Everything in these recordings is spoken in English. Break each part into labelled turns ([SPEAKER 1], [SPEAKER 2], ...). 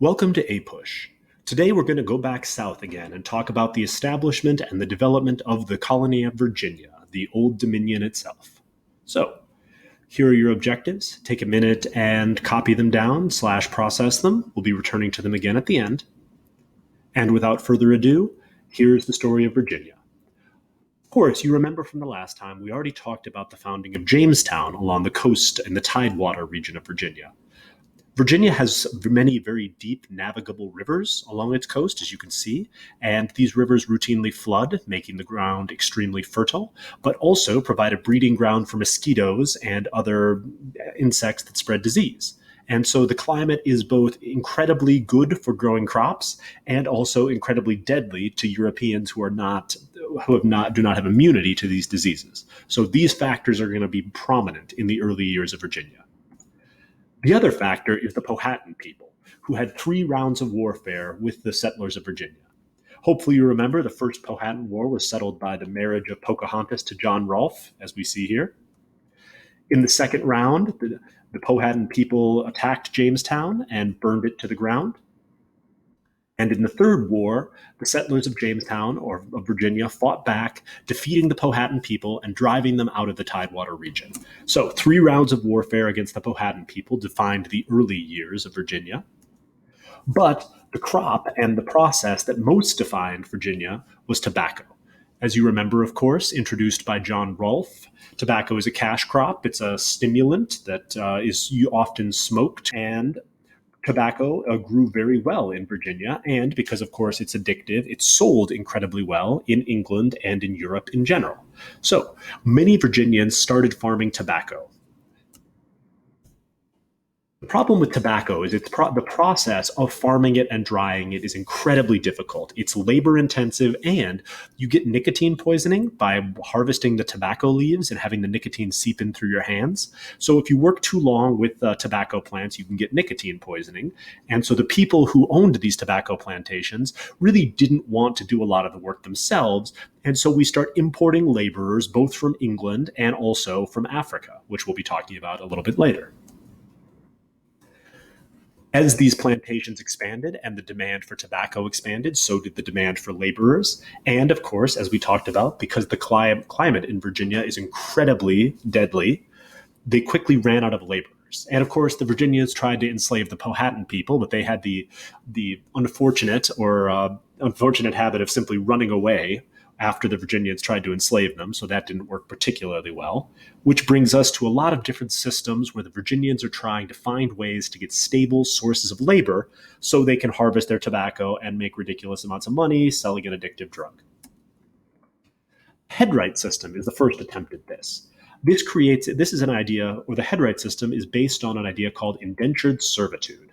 [SPEAKER 1] Welcome to A-Push. Today we're going to go back south again and talk about the establishment and the development of the colony of Virginia, the Old Dominion itself. So, here are your objectives. Take a minute and copy them down / process them. We'll be returning to them again at the end. And without further ado, here's the story of Virginia. Of course, you remember from the last time, we already talked about the founding of Jamestown along the coast in the Tidewater region of Virginia. Virginia has many very deep navigable rivers along its coast, as you can see, and these rivers routinely flood, making the ground extremely fertile, but also provide a breeding ground for mosquitoes and other insects that spread disease. And so the climate is both incredibly good for growing crops and also incredibly deadly to Europeans who do not have immunity to these diseases. So these factors are going to be prominent in the early years of Virginia. The other factor is the Powhatan people, who had 3 rounds of warfare with the settlers of Virginia. Hopefully you remember the first Powhatan War was settled by the marriage of Pocahontas to John Rolfe, as we see here. In the second round, the Powhatan people attacked Jamestown and burned it to the ground. And in the third war, the settlers of Jamestown, or of Virginia, fought back, defeating the Powhatan people and driving them out of the Tidewater region. So 3 rounds of warfare against the Powhatan people defined the early years of Virginia. But the crop and the process that most defined Virginia was tobacco. As you remember, of course, introduced by John Rolfe, tobacco is a cash crop. It's a stimulant that is often smoked, and tobacco grew very well in Virginia, and because, of course, it's addictive, it's sold incredibly well in England and in Europe in general. So many Virginians started farming tobacco. The problem with tobacco is the process of farming it and drying it is incredibly difficult. It's labor intensive, and you get nicotine poisoning by harvesting the tobacco leaves and having the nicotine seep in through your hands. So if you work too long with tobacco plants, you can get nicotine poisoning. And so the people who owned these tobacco plantations really didn't want to do a lot of the work themselves. And so we start importing laborers both from England and also from Africa, which we'll be talking about a little bit later. As these plantations expanded and the demand for tobacco expanded, so did the demand for laborers. And of course, as we talked about, because the climate in Virginia is incredibly deadly, they quickly ran out of laborers. And of course, the Virginians tried to enslave the Powhatan people, but they had the unfortunate habit of simply running away after the Virginians tried to enslave them, so that didn't work particularly well, which brings us to a lot of different systems where the Virginians are trying to find ways to get stable sources of labor so they can harvest their tobacco and make ridiculous amounts of money selling an addictive drug. Headright system is the first attempt at this. This is an idea, or the headright system is based on an idea called indentured servitude.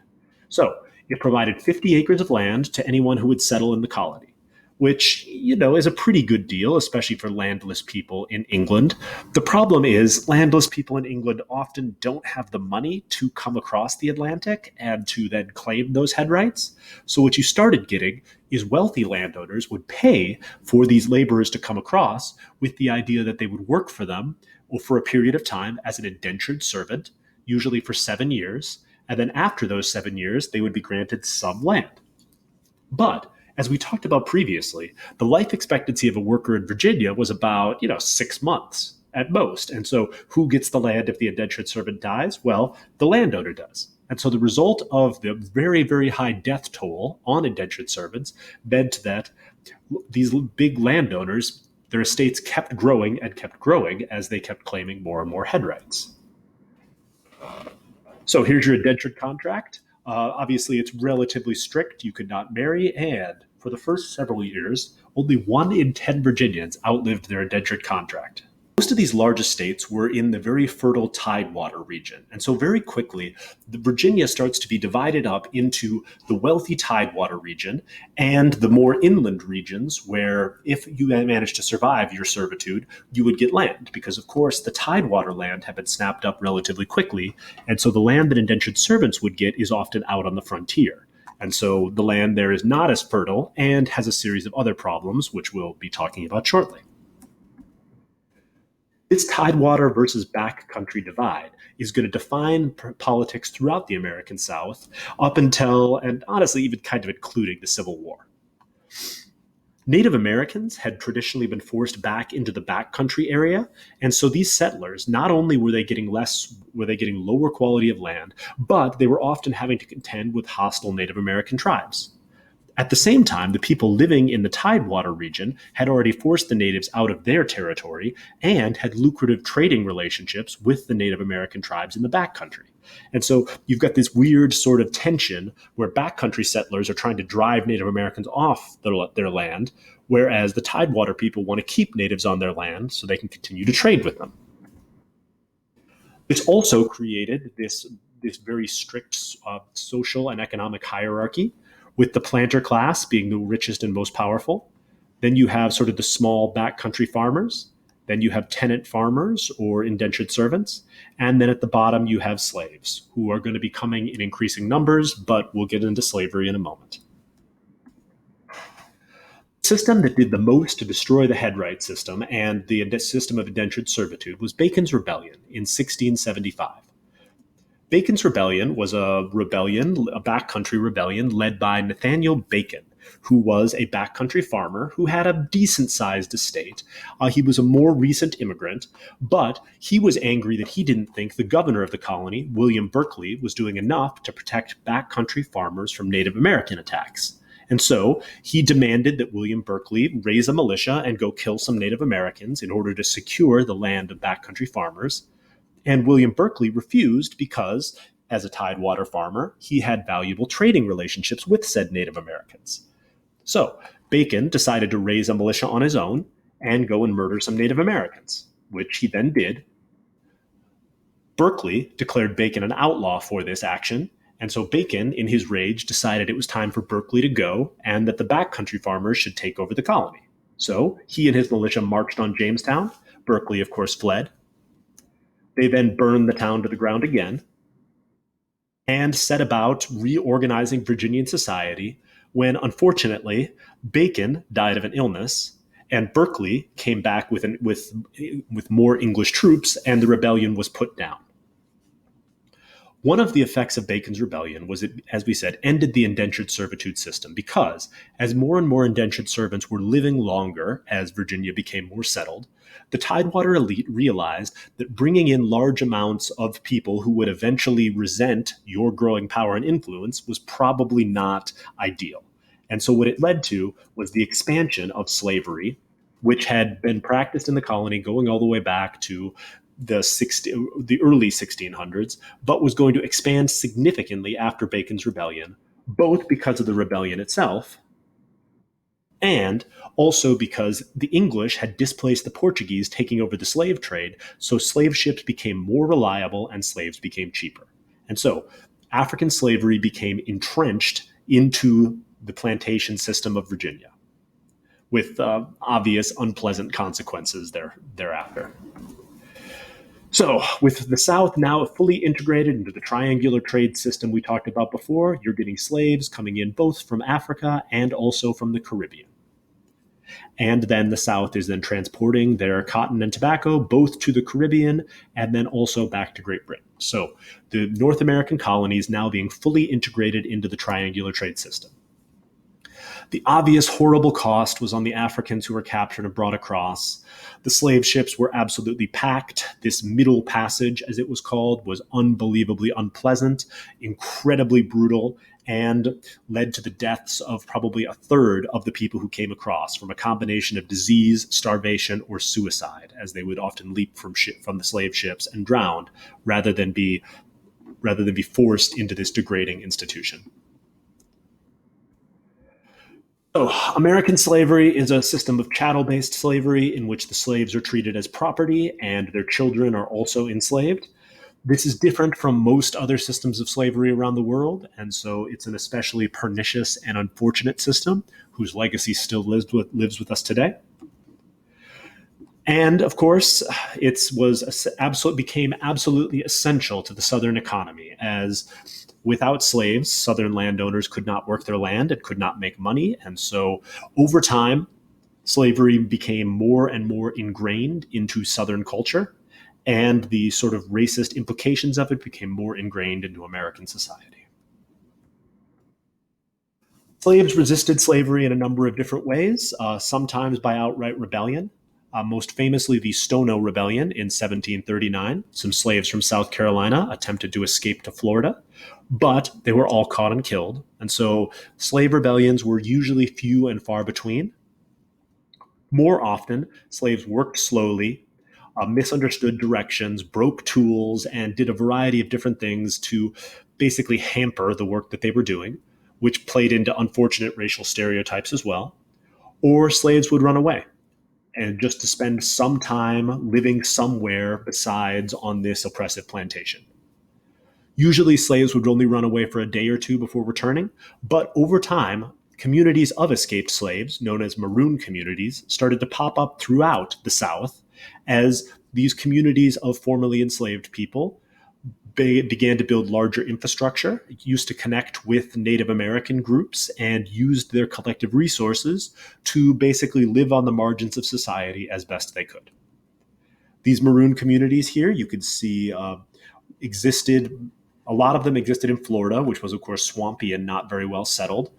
[SPEAKER 1] So it provided 50 acres of land to anyone who would settle in the colony, which, is a pretty good deal, especially for landless people in England. The problem is landless people in England often don't have the money to come across the Atlantic and to then claim those headrights. So what you started getting is wealthy landowners would pay for these laborers to come across with the idea that they would work for them or for a period of time as an indentured servant, usually for 7 years. And then after those 7 years, they would be granted some land. But as we talked about previously, the life expectancy of a worker in Virginia was about, 6 months at most. And so who gets the land if the indentured servant dies? Well, the landowner does. And so the result of the very, very high death toll on indentured servants meant that these big landowners, their estates kept growing and kept growing as they kept claiming more and more headrights. So here's your indentured contract. Obviously, it's relatively strict. You could not marry, and for the first several years, only 1 in 10 Virginians outlived their indentured contract. Most of these large estates were in the very fertile Tidewater region. And so very quickly, Virginia starts to be divided up into the wealthy Tidewater region and the more inland regions where if you managed to survive your servitude, you would get land because, of course, the Tidewater land had been snapped up relatively quickly. And so the land that indentured servants would get is often out on the frontier. And so the land there is not as fertile and has a series of other problems, which we'll be talking about shortly. This Tidewater versus backcountry divide is going to define politics throughout the American South up until, and honestly, even kind of including the Civil War. Native Americans had traditionally been forced back into the backcountry area, and so these settlers not only were they getting lower quality of land, but they were often having to contend with hostile Native American tribes. At the same time, the people living in the Tidewater region had already forced the natives out of their territory and had lucrative trading relationships with the Native American tribes in the backcountry. And so you've got this weird sort of tension where backcountry settlers are trying to drive Native Americans off their land, whereas the Tidewater people want to keep natives on their land so they can continue to trade with them. This also created this very strict social and economic hierarchy, with the planter class being the richest and most powerful. Then you have sort of the small backcountry farmers. Then you have tenant farmers or indentured servants. And then at the bottom, you have slaves, who are going to be coming in increasing numbers, but we'll get into slavery in a moment. The system that did the most to destroy the headright system and the system of indentured servitude was Bacon's Rebellion in 1675. Bacon's Rebellion was a backcountry rebellion led by Nathaniel Bacon, who was a backcountry farmer who had a decent-sized estate. He was a more recent immigrant, but he was angry that he didn't think the governor of the colony, William Berkeley, was doing enough to protect backcountry farmers from Native American attacks. And so he demanded that William Berkeley raise a militia and go kill some Native Americans in order to secure the land of backcountry farmers. And William Berkeley refused because, as a Tidewater farmer, he had valuable trading relationships with said Native Americans. So Bacon decided to raise a militia on his own and go and murder some Native Americans, which he then did. Berkeley declared Bacon an outlaw for this action, and so Bacon, in his rage, decided it was time for Berkeley to go and that the backcountry farmers should take over the colony. So he and his militia marched on Jamestown. Berkeley, of course, fled. They then burned the town to the ground again and set about reorganizing Virginian society when, unfortunately, Bacon died of an illness and Berkeley came back with more English troops and the rebellion was put down. One of the effects of Bacon's rebellion was it, as we said, ended the indentured servitude system because as more and more indentured servants were living longer as Virginia became more settled, the Tidewater elite realized that bringing in large amounts of people who would eventually resent your growing power and influence was probably not ideal. And so what it led to was the expansion of slavery, which had been practiced in the colony going all the way back to the early 1600s, but was going to expand significantly after Bacon's Rebellion, both because of the rebellion itself and also because the English had displaced the Portuguese taking over the slave trade, so slave ships became more reliable and slaves became cheaper. And so African slavery became entrenched into the plantation system of Virginia, with obvious unpleasant consequences thereafter. So, with the South now fully integrated into the triangular trade system we talked about before, you're getting slaves coming in both from Africa and also from the Caribbean. And then the South is then transporting their cotton and tobacco both to the Caribbean and then also back to Great Britain. So, the North American colonies now being fully integrated into the triangular trade system. The obvious horrible cost was on the Africans who were captured and brought across. The slave ships were absolutely packed. This middle passage, as it was called, was unbelievably unpleasant, incredibly brutal, and led to the deaths of probably a third of the people who came across from a combination of disease, starvation, or suicide, as they would often leap from the slave ships and drowned rather than be forced into this degrading institution. So, American slavery is a system of chattel-based slavery in which the slaves are treated as property and their children are also enslaved. This is different from most other systems of slavery around the world, and so it's an especially pernicious and unfortunate system whose legacy still lives with us today. And of course, it became absolutely essential to the Southern economy, as without slaves, Southern landowners could not work their land and could not make money. And so over time, Slavery became more and more ingrained into Southern culture, and the sort of racist implications of it became more ingrained into American society. Slaves resisted slavery in a number of different ways, sometimes by outright rebellion. Most famously, the Stono Rebellion in 1739. Some slaves from South Carolina attempted to escape to Florida, but they were all caught and killed. And so slave rebellions were usually few and far between. More often, slaves worked slowly, misunderstood directions, broke tools, and did a variety of different things to basically hamper the work that they were doing, which played into unfortunate racial stereotypes as well. Or slaves would run away and just to spend some time living somewhere besides on this oppressive plantation. Usually, slaves would only run away for a day or two before returning, but over time, communities of escaped slaves, known as maroon communities, started to pop up throughout the South as these communities of formerly enslaved people began to build larger infrastructure, used to connect with Native American groups, and used their collective resources to basically live on the margins of society as best they could. These maroon communities here, you could see existed, a lot of them existed in Florida, which was, of course, swampy and not very well settled.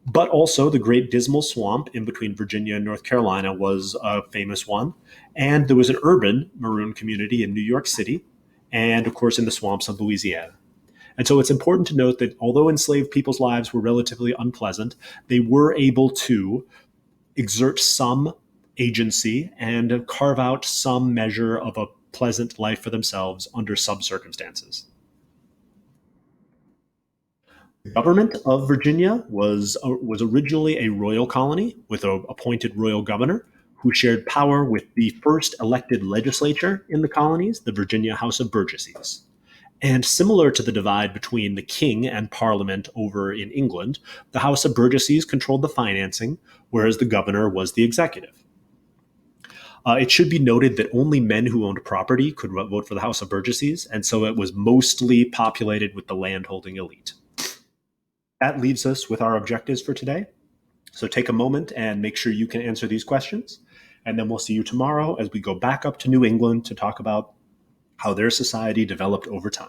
[SPEAKER 1] But also the Great Dismal Swamp in between Virginia and North Carolina was a famous one. And there was an urban maroon community in New York City, and of course in the swamps of Louisiana. And so it's important to note that although enslaved people's lives were relatively unpleasant, they were able to exert some agency and carve out some measure of a pleasant life for themselves under some circumstances. The government of Virginia was originally a royal colony with an appointed royal governor who shared power with the first elected legislature in the colonies, the Virginia House of Burgesses. And similar to the divide between the king and parliament over in England, the House of Burgesses controlled the financing, whereas the governor was the executive. It should be noted that only men who owned property could vote for the House of Burgesses, and so it was mostly populated with the landholding elite. That leaves us with our objectives for today. So take a moment and make sure you can answer these questions. And then we'll see you tomorrow as we go back up to New England to talk about how their society developed over time.